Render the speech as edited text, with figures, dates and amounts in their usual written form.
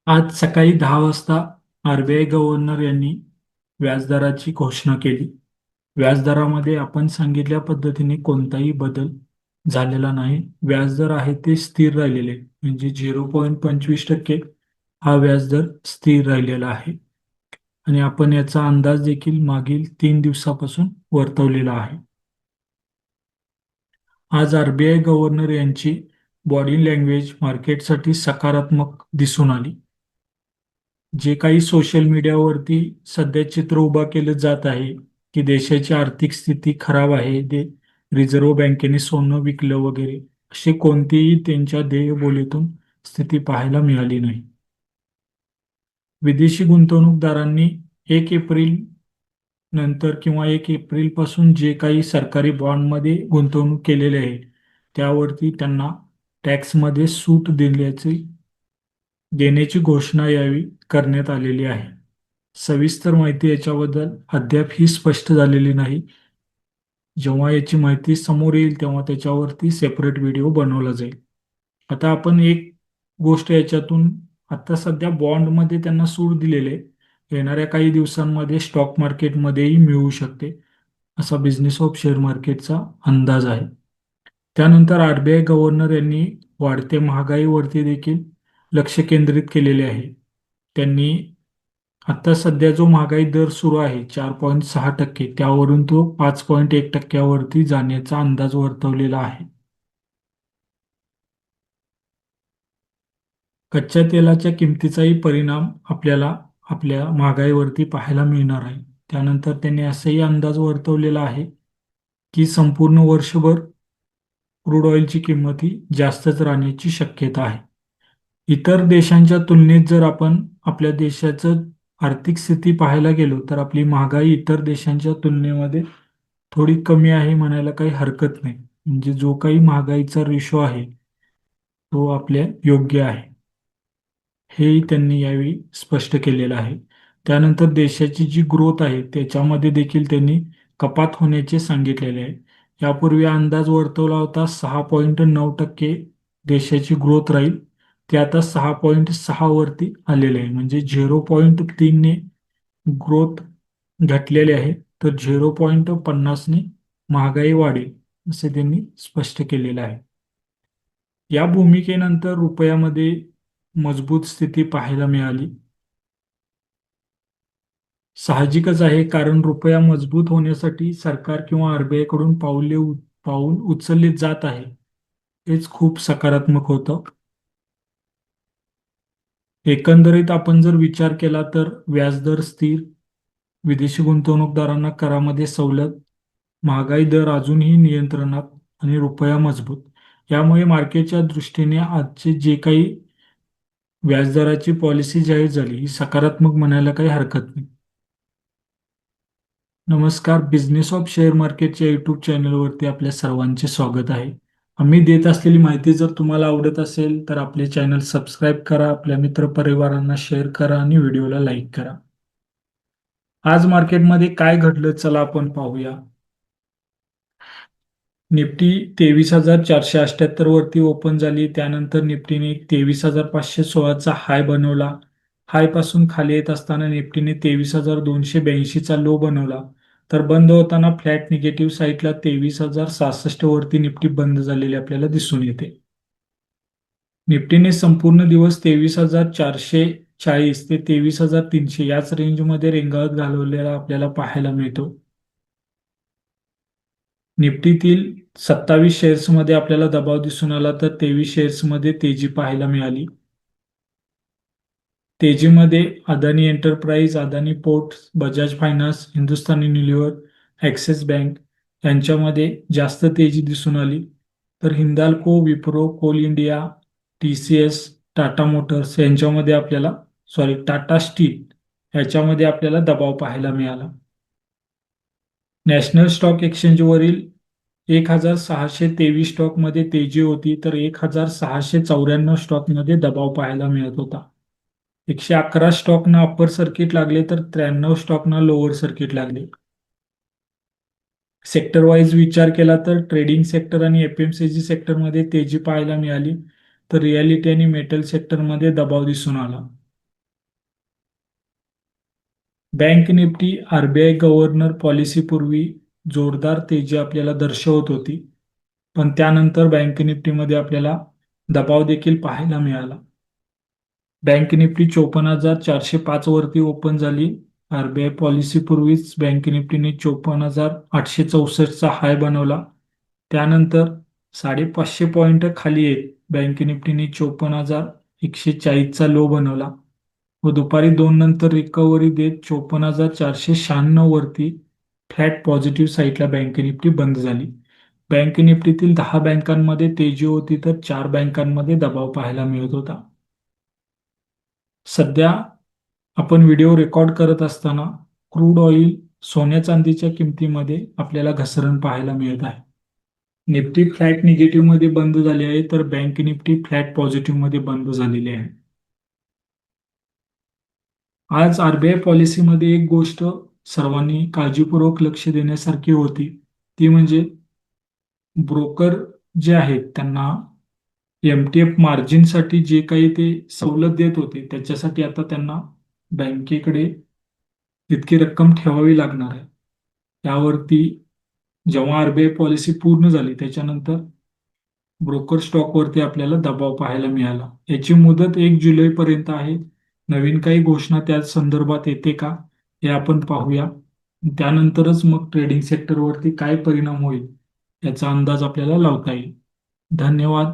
आज सकाळी 10 वाजता आरबीआय गव्हर्नर यांनी व्याजदराची घोषणा केली. व्याजदरामध्ये आपण सांगितल्या पद्धतीने कोणताही बदल झालेला नाही. व्याजदर आहे ते स्थिर राहिलेले म्हणजे 0.25% हा व्याजदर स्थिर राहिलेला आहे आणि आपण याचा अंदाज देखील मागील 3 दिवसापासून वर्तवलेला आहे. आज आरबीआय गव्हर्नर यांची बॉडी लँग्वेज मार्केटसाठी सकारात्मक दिसून आली. जे काही सोशल मीडियावरती सध्या चित्र उभा केलं जात आहे की देशाची आर्थिक स्थिती खराब आहे, रिझर्व्ह बँकेने सोनं विकलं वगैरे, असे कोणतेही त्यांच्या देहबोलीतून स्थिती पाहायला मिळाली नाही. विदेशी गुंतवणूकदारांनी 1 एप्रिल नंतर किंवा 1 एप्रिल पासून जे काही सरकारी बॉन्डमध्ये गुंतवणूक केलेले आहे त्यावरती त्यांना टॅक्समध्ये सूट देण्याची घोषणा यावेळी करण्यात आलेली आहे. सविस्तर माहिती याच्याबद्दल अद्याप ही स्पष्ट झालेली नाही. जेव्हा याची माहिती समोर येईल तेव्हा त्याच्यावरती सेपरेट व्हिडिओ बनवला जाईल. आता आपण एक गोष्ट याच्यातून, आता सध्या बॉन्डमध्ये त्यांना सूट दिलेले येणाऱ्या काही दिवसांमध्ये स्टॉक मार्केटमध्येही मिळू शकते, असा बिझनेस ऑफ शेअर मार्केटचा अंदाज आहे. त्यानंतर आरबीआय गव्हर्नर यांनी वाढत्या महागाईवरती देखील लक्ष केंद्रित केलेले आहे. त्यांनी आता सध्या जो महागाई दर सुरू आहे 4.6%, त्यावरून तो 5.1%वरती जाण्याचा अंदाज वर्तवलेला आहे. कच्च्या तेलाच्या किमतीचाही परिणाम आपल्याला आपल्या महागाईवरती पाहायला मिळणार आहे. त्यानंतर त्यांनी असाही अंदाज वर्तवलेला आहे की संपूर्ण वर्षभर क्रूड ऑइलची किंमत ही जास्तच राहण्याची शक्यता आहे. इतर देशांच्या तुलनेत जर आपण आपल्या देशाचं आर्थिक स्थिती पाहायला गेलो तर आपली महागाई इतर देशांच्या तुलनेमध्ये थोडी कमी आहे म्हणायला काही हरकत नाही. म्हणजे जो काही महागाईचा रेशो आहे तो आपल्या योग्य आहे, हेही त्यांनी यावेळी स्पष्ट केलेलं आहे. त्यानंतर देशाची जी ग्रोथ आहे त्याच्यामध्ये देखील त्यांनी कपात होण्याचे सांगितलेले आहे. यापूर्वी अंदाज वर्तवला होता 6.9% देशाची ग्रोथ राहील, ते आता 6.6 वरती आलेले आहे. म्हणजे 0.3ने ग्रोथ घटलेले आहे, तर 0.50ने महागाई वाढेल असे त्यांनी स्पष्ट केलेलं आहे. या भूमिकेनंतर रुपयामध्ये मजबूत स्थिती पाहायला मिळाली. साहजिकच आहे, कारण रुपया मजबूत होण्यासाठी सरकार किंवा आरबीआय कडून पाऊल उचलले जात आहे, हेच खूप सकारात्मक होतं. एकंदरीत आपण जर विचार केला तर व्याजदर स्थिर, विदेशी गुंतवणूकदारांना करामध्ये सवलत, महागाई दर अजूनही नियंत्रणात आणि रुपया मजबूत, यामुळे मार्केटच्या दृष्टीने आजचे जे काही व्याजदराची पॉलिसी जाहीर झाली ही सकारात्मक म्हणायला काही हरकत नाही. नमस्कार, बिझनेस ऑफ शेअर मार्केटच्या यूट्यूब चॅनलवरती आपल्या सर्वांचे स्वागत आहे. आम्ही देत असलेली माहिती जर तुम्हाला आवडत असेल तर आपले चॅनल सबस्क्राईब करा, आपल्या मित्रपरिवारांना शेअर करा आणि व्हिडिओला लाईक करा. आज मार्केटमध्ये काय घडलं चला आपण पाहूया. निफ्टी 23,478 वरती ओपन झाली. त्यानंतर निफ्टीने 23,516चा हाय बनवला. हाय पासून खाली येत असताना निफ्टीने 23,282चा लो बनवला. तर बंद होताना फ्लॅट निगेटिव्ह साईडला 23,066 वरती निफ्टी बंद झालेली आपल्याला दिसून येते. निफ्टीने संपूर्ण दिवस 23,440 ते 23,300 याच रेंजमध्ये रेंगाळत घालवलेला आपल्याला पाहायला मिळतो. निफ्टीतील 27 शेअर्समध्ये आपल्याला दबाव दिसून आला, तर 23 शेअर्समध्ये तेजी पाहायला मिळाली. तेजीमध्ये Adani Enterprise, Adani Ports, Bajaj Finance, Hindustan Unilever, Axis Bank यांच्यामध्ये जास्त तेजी दिसून आली. तर Hindalco, Wipro, Coal India, TCS, Tata Motors यांच्यामध्ये आपल्याला टाटा स्टील याच्यामध्ये आपल्याला दबाव पाहायला मिळाला. नॅशनल स्टॉक एक्सचेंजवरील 1,623 स्टॉकमध्ये तेजी होती, तर 1,694 स्टॉकमध्ये दबाव पाहायला मिळत होता. 111 स्टॉकना अप्पर सर्किट लागले, तर 93 स्टॉकना लोअर सर्किट लागले. सेक्टर वाईज विचार केला तर ट्रेडिंग सेक्टर आणि FMCG सेक्टरमध्ये तेजी पाहायला मिळाली, तर रियालिटी आणि मेटल सेक्टरमध्ये दबाव दिसून आला. बँक निफ्टी आरबीआय गव्हर्नर पॉलिसीपूर्वी जोरदार तेजी आपल्याला दर्शवत होती, पण त्यानंतर बँक निफ्टीमध्ये आपल्याला दबाव देखील पाहायला मिळाला. बँक निफ्टी 54,405 वरती ओपन झाली. आरबीआय पॉलिसी पूर्वीच बँक निफ्टीने 54,864 चा हाय बनवला. त्यानंतर 550 पॉईंट खाली येत बँक निफ्टीने 54,140 चा लो बनवला व दुपारी 2 नंतर रिकव्हरी देत 54,496 वरती फ्लॅट पॉझिटिव्ह साईडला बँक निफ्टी बंद झाली. बँक निफ्टीतील 10 बँकांमध्ये तेजी होती तर 4 बँकांमध्ये दबाव पाहायला मिळत होता. सध्या आपण व्हिडिओ रेकॉर्ड करत असताना क्रूड ऑइल सोन्या चांदीच्या किमतीमध्ये आपल्याला घसरण पाहायला मिळत आहे. निफ्टी फ्लॅट निगेटिव्ह मध्ये बंद झाली आहे तर बँक निफ्टी फ्लॅट पॉझिटिव्ह मध्ये बंद झालेली आहे. आज आरबीआय पॉलिसीमध्ये एक गोष्ट सर्वांनी काळजीपूर्वक लक्ष देण्यासारखी होती, ती म्हणजे ब्रोकर जे आहेत त्यांना एमटीएफ मार्जिनसाठी जे काही ते सवलत देत होते त्याच्यासाठी आता त्यांना बँकेकडे तितकी रक्कम ठेवावी लागणार आहे. त्यावरती जेव्हा आरबीआय पॉलिसी पूर्ण झाली त्याच्यानंतर ब्रोकर स्टॉकवरती आपल्याला दबाव पाहायला मिळाला. याची मुदत 1 जुलै पर्यंत आहे. नवीन काही घोषणा त्या संदर्भात येते का हे आपण पाहूया. त्यानंतरच मग ट्रेडिंग सेक्टरवरती काय परिणाम होईल याचा अंदाज आपल्याला लावता येईल. धन्यवाद.